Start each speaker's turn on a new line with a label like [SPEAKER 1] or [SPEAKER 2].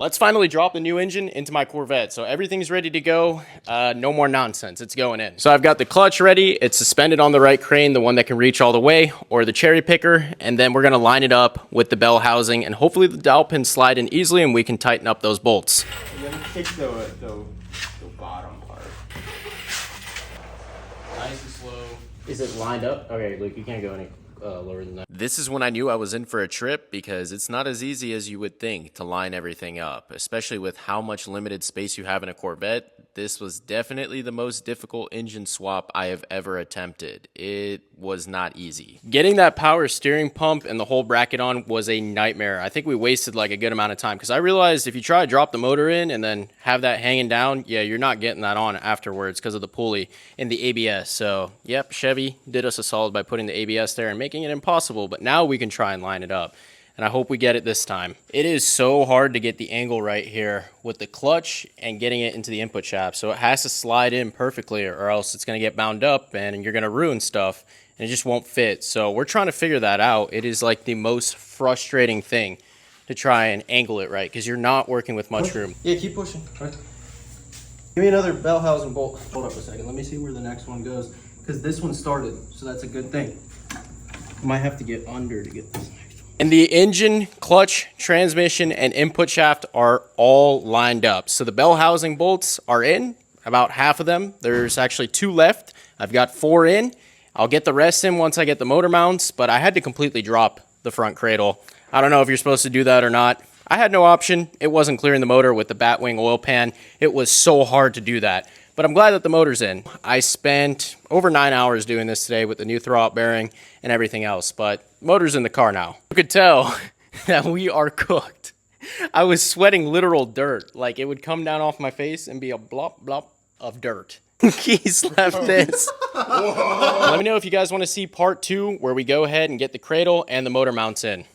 [SPEAKER 1] Let's finally drop the new engine into my Corvette. So everything's ready to go. No more nonsense. It's going in. So I've got the clutch ready. It's suspended on the right crane, the one that can reach all the way, or the cherry picker. And then we're going to line it up with the bell housing, and hopefully the dowel pins slide in easily and we can tighten up those bolts.
[SPEAKER 2] And then take the bottom part.
[SPEAKER 1] Nice and slow. Is it lined up? Okay, Luke, you can't go any lower than that. This is when I knew I was in for a trip, because it's not as easy as you would think to line everything up, especially with how much limited space you have in a Corvette. This was definitely the most difficult engine swap I have ever attempted. It was not easy. Getting that power steering pump and the whole bracket on was a nightmare. I think we wasted like a good amount of time, because I realized if you try to drop the motor in and then have that hanging down, yeah, you're not getting that on afterwards because of the pulley and the ABS. So, yep, Chevy did us a solid by putting the ABS there and making it impossible, but now we can try and line it up. And I hope we get it this time. It is so hard to get the angle right here with the clutch and getting it into the input shaft. So it has to slide in perfectly, or else it's going to get bound up and you're going to ruin stuff and it just won't fit. So we're trying to figure that out. It is like the most frustrating thing to try and angle it right, because you're not working with much room. Yeah, keep pushing. Right. Give me another bell housing bolt. Hold up a second. Let me see where the next one goes, because this one started, so that's a good thing. Might have to get under to get this. And the engine, clutch, transmission, and input shaft are all lined up. So the bell housing bolts are in, about half of them. There's actually 2 left. I've got 4 in. I'll get the rest in once I get the motor mounts, but I had to completely drop the front cradle. I don't know if you're supposed to do that or not. I had no option. It wasn't clearing the motor with the Batwing oil pan. It was so hard to do that. But I'm glad that the motor's in. I spent over 9 hours doing this today with the new throwout bearing and everything else, but motor's in the car now. You could tell that we are cooked. I was sweating literal dirt. Like, it would come down off my face and be a blop blop of dirt. Keys left this. Let me know if you guys want to see part 2, where we go ahead and get the cradle and the motor mounts in.